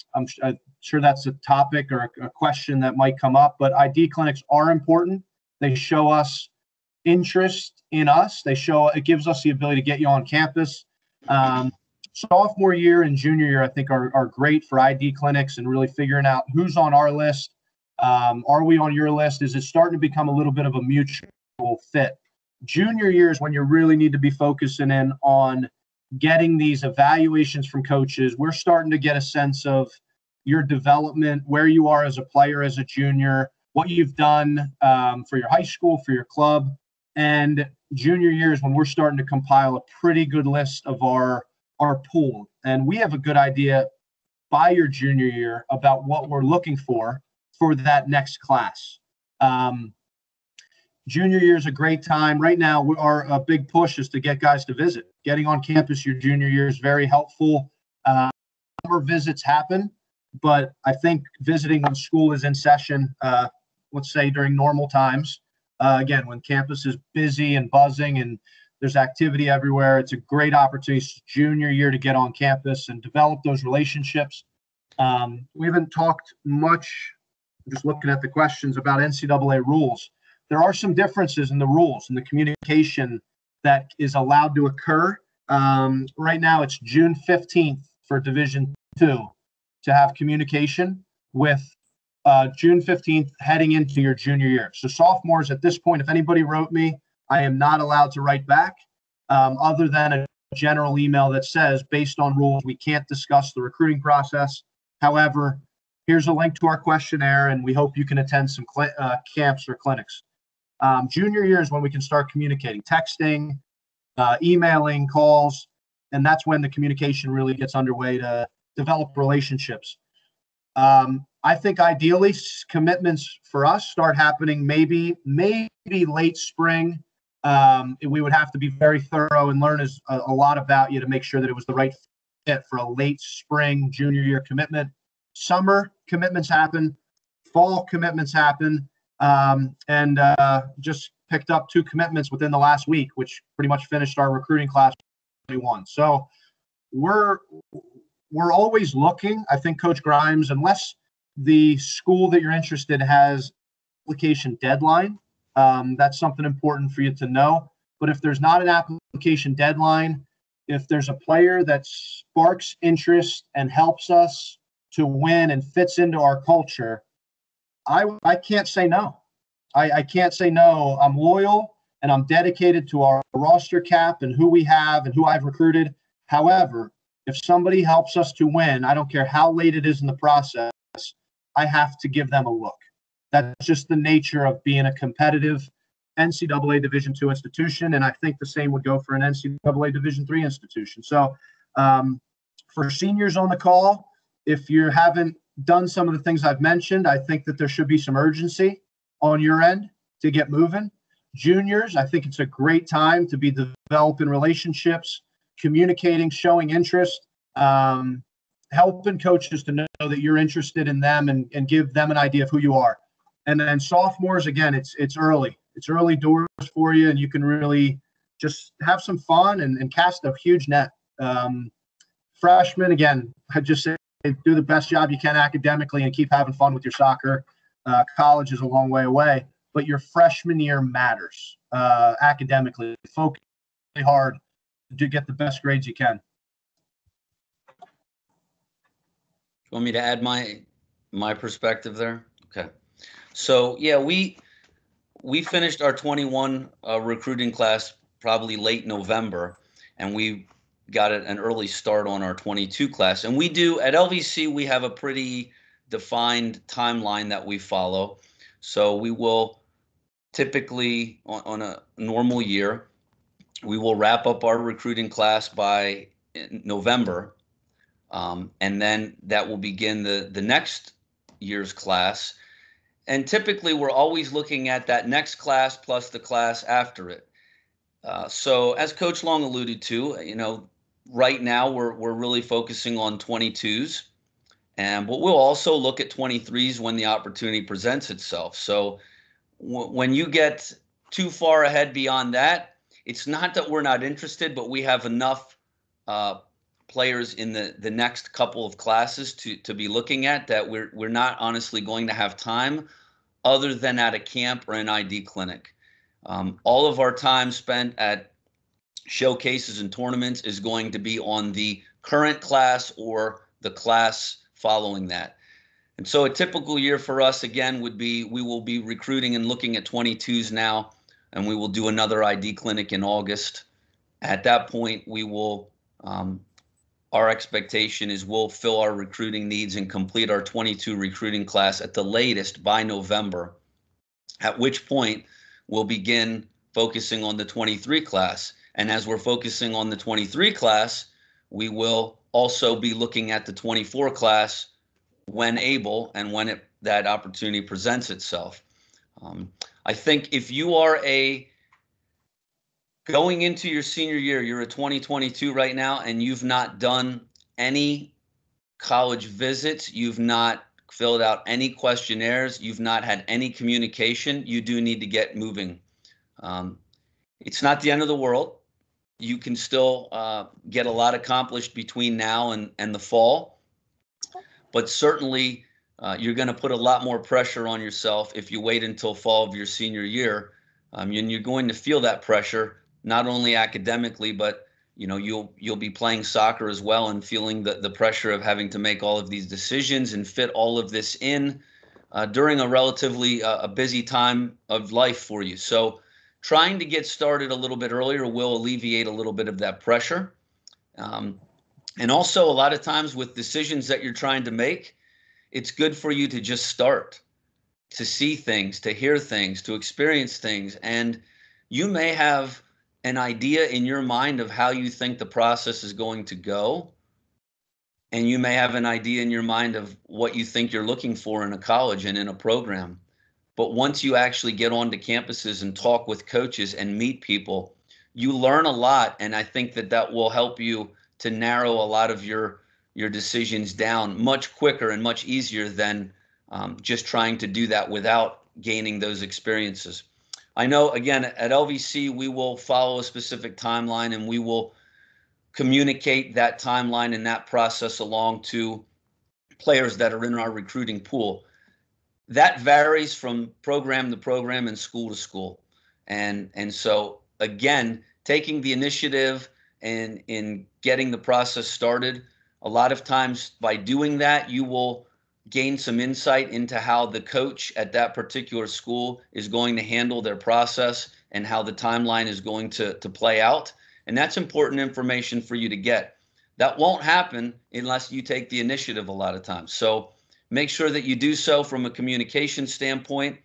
Speaker 3: sure that's a topic or a question that might come up, but ID clinics are important. They show us interest in us. It gives us the ability to get you on campus. Sophomore year and junior year, I think, are great for ID clinics and really figuring out who's on our list. Are we on your list? Is it starting to become a little bit of a mutual fit? Junior year is when you really need to be focusing in on getting these evaluations from coaches. We're starting to get a sense of your development, where you are as a player, as a junior, what you've done for your high school, for your club. And junior year is when we're starting to compile a pretty good list of our pool. And we have a good idea by your junior year about what we're looking for that next class. Junior year is a great time. Right now, our big push is to get guys to visit. Getting on campus your junior year is very helpful. Summer visits happen, but I think visiting when school is in session, let's say during normal times, again, when campus is busy and buzzing and there's activity everywhere, it's a great opportunity junior year to get on campus and develop those relationships. We haven't talked much, just looking at the questions, about NCAA rules. There are some differences in the rules and the communication that is allowed to occur. Right now, it's June 15th for Division II to have communication with June 15th heading into your junior year. So sophomores at this point, if anybody wrote me, I am not allowed to write back other than a general email that says, based on rules, we can't discuss the recruiting process. However, Here's a link to our questionnaire, and we hope you can attend some camps or clinics. Junior year is when we can start communicating, texting, emailing, calls, and that's when the communication really gets underway to develop relationships. I think ideally commitments for us start happening maybe late spring. We would have to be very thorough and learn a lot about you to make sure that it was the right fit for a late spring junior year commitment. Summer commitments happen, fall commitments happen, and just picked up 2 commitments within the last week, which pretty much finished our recruiting class 21. So we're always looking. I think Coach Grimes, unless the school that you're interested in has application deadline, that's something important for you to know. But if there's not an application deadline, if there's a player that sparks interest and helps us to win and fits into our culture, I can't say no. I can't say no. I'm loyal and I'm dedicated to our roster cap and who we have and who I've recruited. However, if somebody helps us to win, I don't care how late it is in the process, I have to give them a look. That's just the nature of being a competitive NCAA Division II institution, and I think the same would go for an NCAA Division III institution. So for seniors on the call, if you haven't done some of the things I've mentioned, I think that there should be some urgency on your end to get moving. Juniors, I think it's a great time to be developing relationships, communicating, showing interest, helping coaches to know that you're interested in them and give them an idea of who you are. And then sophomores, again, it's early. It's early doors for you, and you can really just have some fun and cast a huge net. Freshmen, again, I just say do the best job you can academically and keep having fun with your soccer. College is a long way away, but your freshman year matters academically. Focus really hard to get the best grades you can.
Speaker 2: Want me to add my perspective there? Okay. So yeah, we finished our 21 recruiting class probably late November, and we got an early start on our 22 class. And we do at LVC, we have a pretty defined timeline that we follow. So we will typically on a normal year, we will wrap up our recruiting class by November. And then that will begin the next year's class. And typically we're always looking at that next class plus the class after it. So as Coach Long alluded to, right now we're really focusing on 22s, but we'll also look at 23s when the opportunity presents itself. So when you get too far ahead beyond that, it's not that we're not interested, but we have enough players in the next couple of classes to be looking at that we're not honestly going to have time other than at a camp or an ID clinic. All of our time spent at showcases and tournaments is going to be on the current class or the class following that. And so a typical year for us, again, would be we will be recruiting and looking at 22s now, and we will do another ID clinic in August. At that point, we will our expectation is we'll fill our recruiting needs and complete our 22 recruiting class at the latest by November, at which point we'll begin focusing on the 23 class. And as we're focusing on the 23 class, we will also be looking at the 24 class when able and when that opportunity presents itself. I think if you are going into your senior year, you're a 2022 right now, and you've not done any college visits, you've not filled out any questionnaires, you've not had any communication, you do need to get moving. It's not the end of the world. You can still get a lot accomplished between now and the fall, but certainly you're going to put a lot more pressure on yourself if you wait until fall of your senior year, and you're going to feel that pressure not only academically, but you'll be playing soccer as well and feeling the pressure of having to make all of these decisions and fit all of this in during a relatively a busy time of life for you. So trying to get started a little bit earlier will alleviate a little bit of that pressure. And also a lot of times with decisions that you're trying to make, it's good for you to just start, to see things, to hear things, to experience things. And you may have an idea in your mind of how you think the process is going to go. And you may have an idea in your mind of what you think you're looking for in a college and in a program. But once you actually get onto campuses and talk with coaches and meet people, you learn a lot. And I think that that will help you to narrow a lot of your decisions down much quicker and much easier than just trying to do that without gaining those experiences. I know, again, at LVC, we will follow a specific timeline, and we will communicate that timeline and that process along to players that are in our recruiting pool. That varies from program to program and school to school. And so, again, taking the initiative and in getting the process started, a lot of times by doing that, you will gain some insight into how the coach at that particular school is going to handle their process and how the timeline is going to play out. And that's important information for you to get. That won't happen unless you take the initiative a lot of times. So make sure that you do so from a communication standpoint.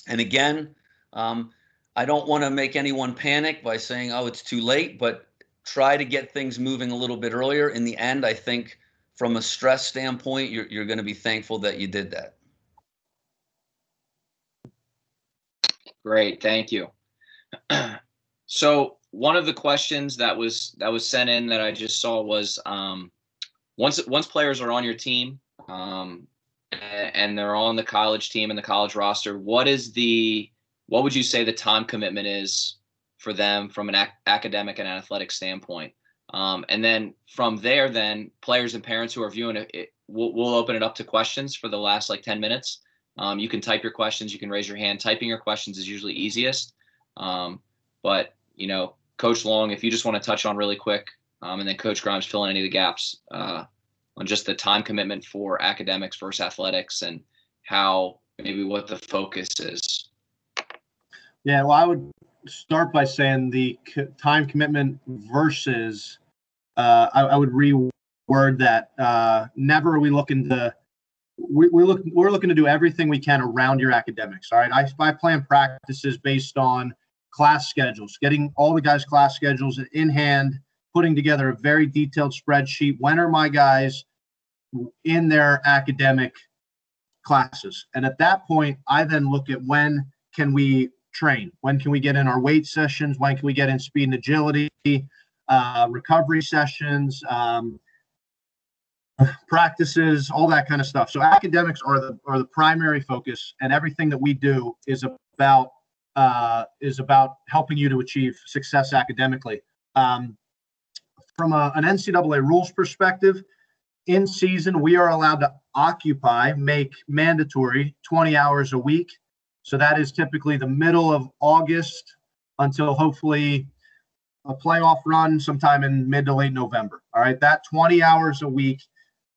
Speaker 2: And again, I don't want to make anyone panic by saying, oh, it's too late, but try to get things moving a little bit earlier. In the end, I think from a stress standpoint, you're going to be thankful that you did that.
Speaker 1: Great, thank you. So one of the questions that was sent in that I just saw was once players are on your team and they're on the college team and the college roster, what would you say the time commitment is for them from an academic and athletic standpoint? And then from there, then players and parents who are viewing it, we'll open it up to questions for the last like 10 minutes. You can type your questions. You can raise your hand. Typing your questions is usually easiest. But, Coach Long, if you just want to touch on really quick, and then Coach Grimes fill in any of the gaps on just the time commitment for academics versus athletics and maybe what the focus is.
Speaker 3: Yeah, well, I would start by saying the time commitment versus I would reword that. Never are we looking to we're looking to do everything we can around your academics. All right, I plan practices based on class schedules, getting all the guys' class schedules in hand, putting together a very detailed spreadsheet. When are my guys in their academic classes? And at that point, I then look at when can we train? When can we get in our weight sessions? When can we get in speed and agility, recovery sessions, practices, all that kind of stuff. So academics are the primary focus, and everything that we do is about helping you to achieve success academically. From an NCAA rules perspective, in season, we are allowed to make mandatory 20 hours a week. So that is typically the middle of August until hopefully a playoff run sometime in mid to late November. All right, that 20 hours a week,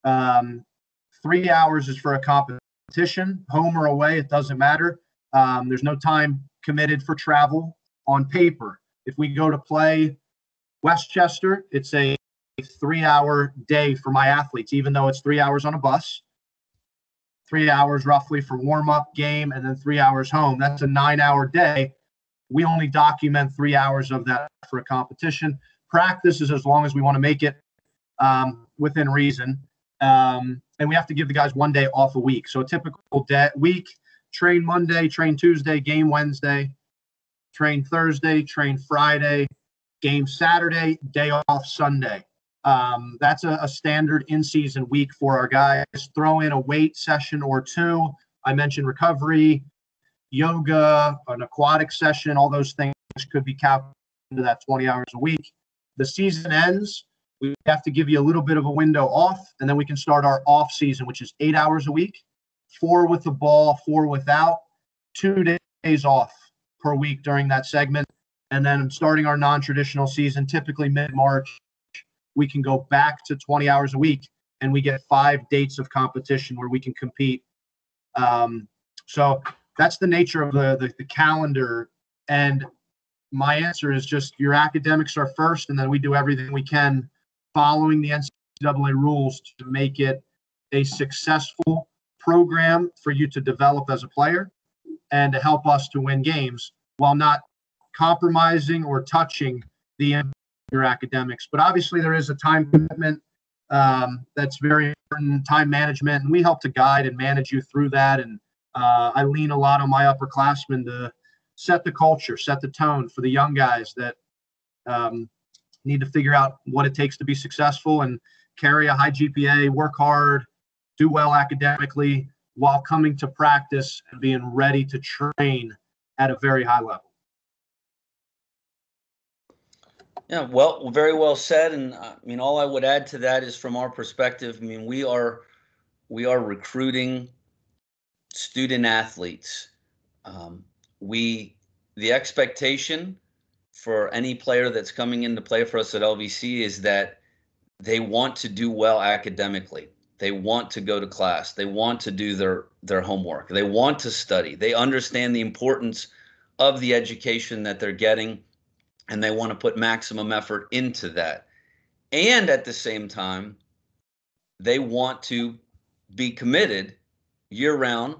Speaker 3: 3 hours is for a competition, home or away, it doesn't matter. There's no time committed for travel on paper. If we go to play Westchester, it's a 3-hour day for my athletes, even though it's 3 hours on a bus. 3 hours roughly for warm-up, game, and then 3 hours home. That's a 9-hour day. We only document 3 hours of that for a competition. Practice is as long as we want to make it within reason. And we have to give the guys 1 day off a week. So a typical week, train Monday, train Tuesday, game Wednesday, train Thursday, train Friday, game Saturday, day off Sunday. That's a standard in-season week for our guys. Throw in a weight session or two. I mentioned recovery, yoga, an aquatic session. All those things could be counted into that 20 hours a week. The season ends. We have to give you a little bit of a window off, and then we can start our off season, which is 8 hours a week, 4 with the ball, 4 without, 2 days off per week during that segment. And then starting our non-traditional season, typically mid-March, we can go back to 20 hours a week, and we get 5 dates of competition where we can compete. So that's the nature of the calendar. And my answer is just your academics are first, and then we do everything we can following the NCAA rules to make it a successful program for you to develop as a player and to help us to win games while not compromising or touching your academics. But obviously there is a time commitment that's very important, time management, and we help to guide and manage you through that. And I lean a lot on my upperclassmen to set the culture, set the tone for the young guys that need to figure out what it takes to be successful and carry a high GPA, work hard, do well academically while coming to practice and being ready to train at a very high level.
Speaker 2: Yeah, well, very well said. And I mean, all I would add to that is from our perspective, I mean, we are recruiting student athletes. The expectation for any player that's coming in to play for us at LVC is that they want to do well academically. They want to go to class. They want to do their homework. They want to study. They understand the importance of the education that they're getting, and they want to put maximum effort into that. And at the same time, they want to be committed year-round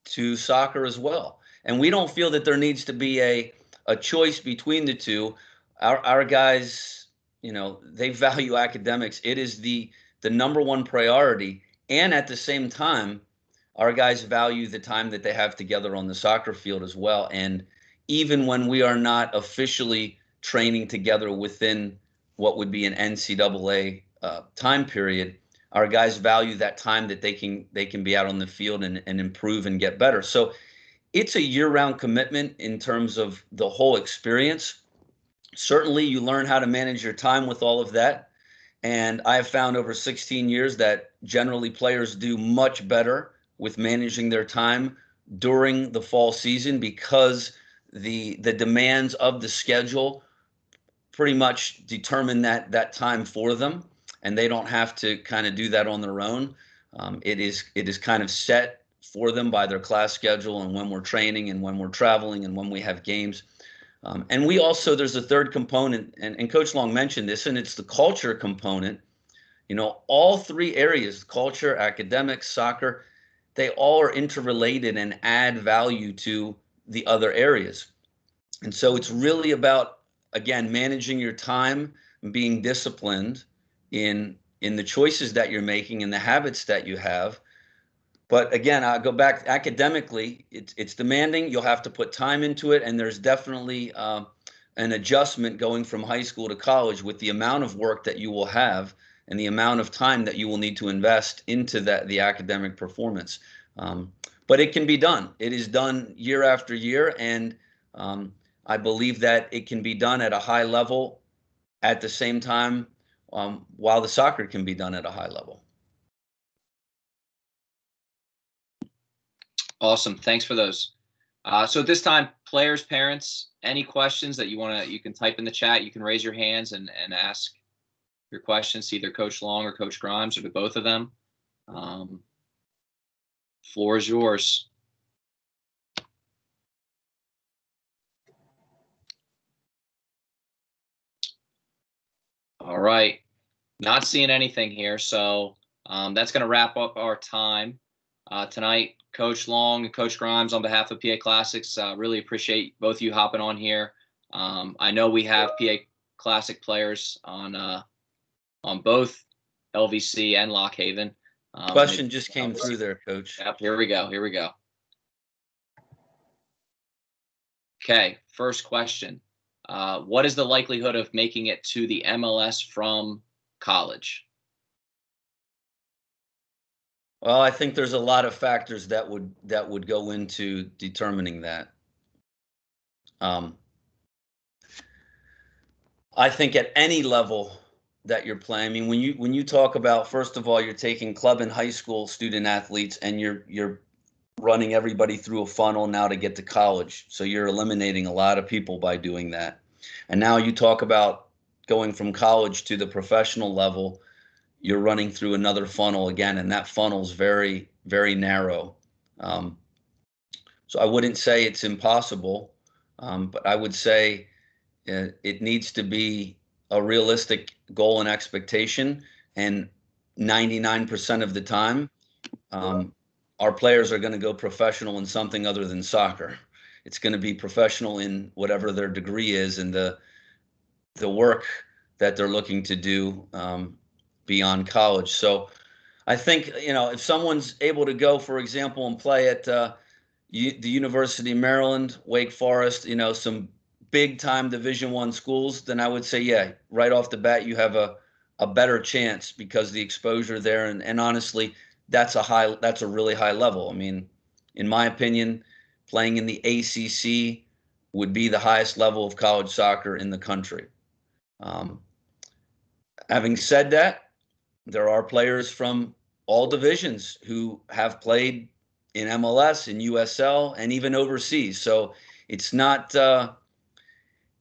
Speaker 2: to soccer as well. And we don't feel that there needs to be a choice between the two. Our guys, you know, they value academics. It is the number one priority. And at the same time, our guys value the time that they have together on the soccer field as well. And even when we are not officially training together within what would be an NCAA time period, our guys value that time that they can be out on the field and improve and get better. So it's a year-round commitment in terms of the whole experience. Certainly, you learn how to manage your time with all of that. And I have found over 16 years that generally players do much better with managing their time during the fall season because the demands of the schedule pretty much determine that time for them, and they don't have to kind of do that on their own. It is kind of set for them by their class schedule and when we're training and when we're traveling and when we have games. And we also, there's a third component, and Coach Long mentioned this, and it's the culture component. You know, all three areas, culture, academics, soccer, they all are interrelated and add value to the other areas. And so it's really about, again, managing your time and being disciplined in the choices that you're making and the habits that you have. But again, I'll go back academically, it's demanding. You'll have to put time into it. And there's definitely an adjustment going from high school to college with the amount of work that you will have and the amount of time that you will need to invest into the academic performance. But it can be done. It is done year after year. And I believe that it can be done at a high level at the same time while the soccer can be done at a high level.
Speaker 1: Awesome. Thanks for those. So at this time, players, parents, any questions that you can type in the chat. You can raise your hands and ask your questions to either Coach Long or Coach Grimes or to both of them. Floor is yours. All right. Not seeing anything here. So that's going to wrap up our time tonight. Coach Long and Coach Grimes, on behalf of PA Classics, really appreciate both of you hopping on here. I know we have PA Classic players on both LVC and Lock Haven.
Speaker 2: Question just came through there, Coach.
Speaker 1: Yep, here we go. Okay, first question. What is the likelihood of making it to the MLS from college?
Speaker 2: Well, I think there's a lot of factors that would go into determining that. I think at any level that you're playing, I mean, when you talk about, first of all, you're taking club and high school student athletes and you're running everybody through a funnel now to get to college. So you're eliminating a lot of people by doing that. And now you talk about going from college to the professional level, you're running through another funnel again, and that funnel's very, very narrow. So I wouldn't say it's impossible, but I would say it needs to be a realistic goal and expectation. And 99% of the time, our players are going to go professional in something other than soccer. It's going to be professional in whatever their degree is and the work that they're looking to do beyond college. So I think, if someone's able to go, for example, and play at the University of Maryland, Wake Forest, some big time Division I schools, then I would say, yeah, right off the bat, you have a better chance because the exposure there. And honestly, that's a really high level. I mean, in my opinion, playing in the ACC would be the highest level of college soccer in the country. Having said that, there are players from all divisions who have played in MLS, in USL, and even overseas. So it's not,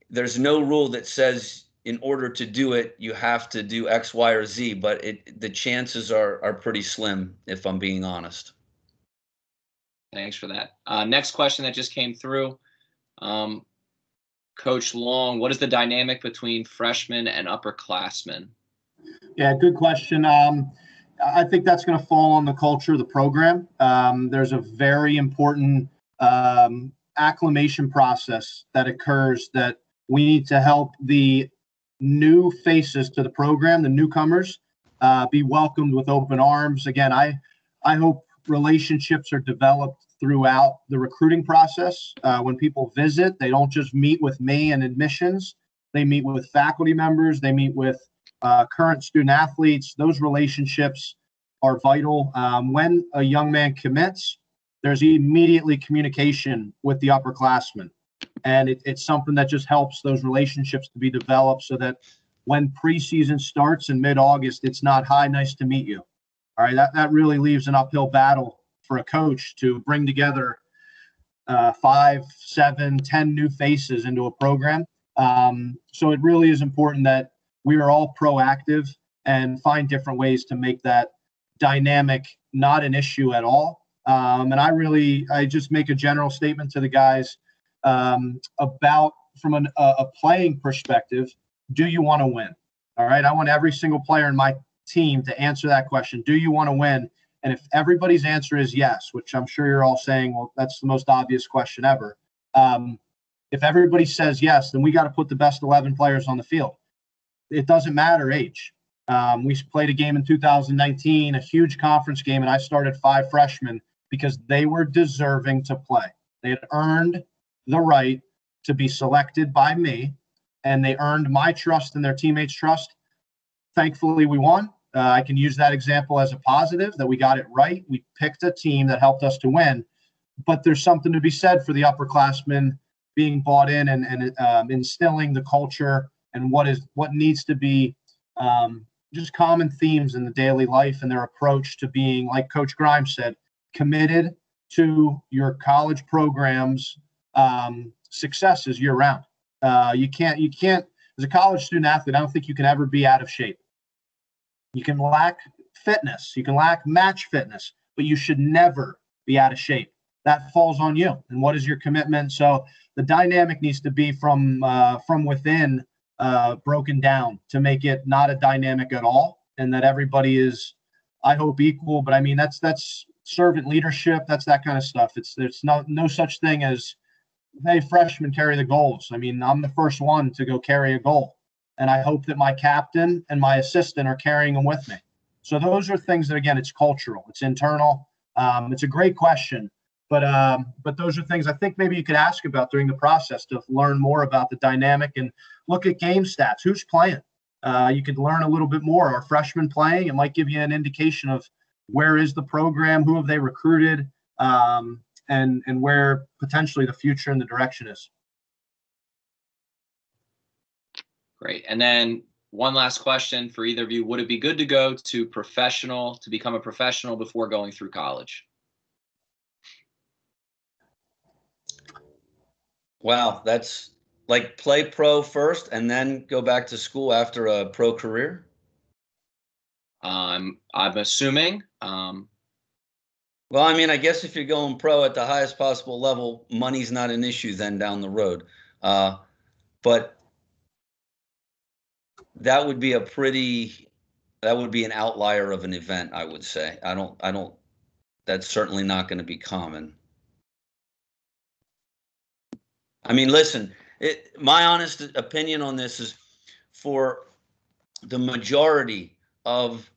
Speaker 2: there's no rule that says in order to do it, you have to do X, Y, or Z, but the chances are pretty slim, if I'm being honest.
Speaker 1: Thanks for that. Next question that just came through. Coach Long, what is the dynamic between freshmen and upperclassmen?
Speaker 3: Yeah, good question. I think that's going to fall on the culture of the program. There's a very important acclimation process that occurs that we need to help the new faces to the program, the newcomers, be welcomed with open arms. Again, I hope relationships are developed throughout the recruiting process. When people visit, they don't just meet with me and admissions. They meet with faculty members. They meet with current student athletes. Those relationships are vital. When a young man commits, there's immediately communication with the upperclassmen. And it's something that just helps those relationships to be developed so that when preseason starts in mid-August, it's not, hi, nice to meet you. All right, that really leaves an uphill battle for a coach to bring together 5, 7, 10 new faces into a program. So it really is important that we are all proactive and find different ways to make that dynamic not an issue at all. And I just make a general statement to the guys about from a playing perspective, do you want to win? All right, I want every single player in my team to answer that question. Do you want to win? And if everybody's answer is yes, which I'm sure you're all saying, well, that's the most obvious question ever. If everybody says yes, then we got to put the best 11 players on the field. It doesn't matter age. We played a game in 2019, a huge conference game, and I started 5 freshmen because they were deserving to play. They had earned the right to be selected by me, and they earned my trust and their teammates' trust. Thankfully, we won. I can use that example as a positive that we got it right. We picked a team that helped us to win. But there's something to be said for the upperclassmen being bought in and instilling the culture and what needs to be just common themes in the daily life and their approach to being, like Coach Grimes said, committed to your college program's successes year round. You can't, as a college student athlete, I don't think you can ever be out of shape. You can lack fitness, you can lack match fitness, but you should never be out of shape. That falls on you. And what is your commitment? So the dynamic needs to be from within, broken down to make it not a dynamic at all, and that everybody is, I hope, equal. But I mean, that's servant leadership. That's that kind of stuff. There's no such thing as, hey, freshmen carry the goals. I mean, I'm the first one to go carry a goal. And I hope that my captain and my assistant are carrying them with me. So those are things that, again, it's cultural, it's internal. It's a great question, but those are things I think maybe you could ask about during the process to learn more about the dynamic and look at game stats. Who's playing? You could learn a little bit more. Are freshmen playing? It might give you an indication of where is the program, who have they recruited, and where potentially the future and the direction is.
Speaker 1: Great. And then one last question for either of you. Would it be good to go to become a professional before going through college?
Speaker 2: Wow, that's like play pro first and then go back to school after a pro career?
Speaker 1: I'm assuming.
Speaker 2: Well, I mean, I guess if you're going pro at the highest possible level, money's not an issue then down the road. But that would be an outlier of an event, I would say. I don't that's certainly not going to be common. I mean, listen, my honest opinion on this is, for the majority of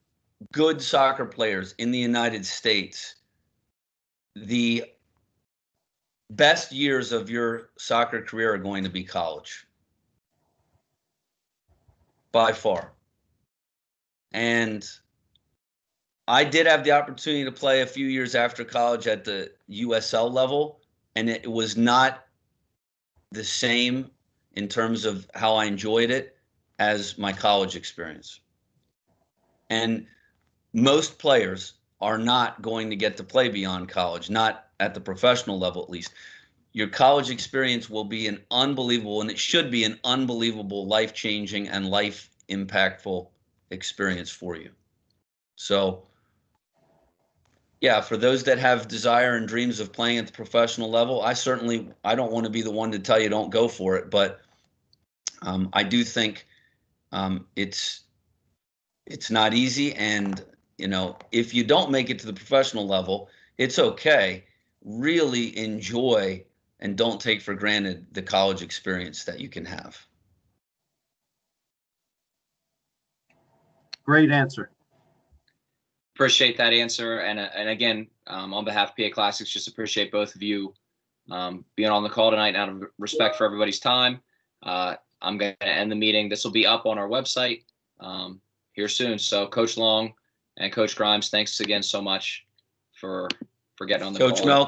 Speaker 2: good soccer players in the United States, the best years of your soccer career are going to be college, by far. And I did have the opportunity to play a few years after college at the USL level, and it was not the same in terms of how I enjoyed it as my college experience. And most players are not going to get to play beyond college, not at the professional level at least. Your college experience will be an unbelievable, and it should be an unbelievable, life-changing and life-impactful experience for you. So, yeah, for those that have desire and dreams of playing at the professional level, I don't want to be the one to tell you don't go for it, but I do think it's not easy. And, you know, if you don't make it to the professional level, it's okay. Really enjoy and don't take for granted the college experience that you can have.
Speaker 3: Great answer.
Speaker 1: Appreciate that answer. And again, on behalf of PA Classics, just appreciate both of you being on the call tonight. Out of respect for everybody's time, I'm going to end the meeting. This will be up on our website here soon. So Coach Long and Coach Grimes, thanks again so much for getting on the call.
Speaker 2: Coach Mel,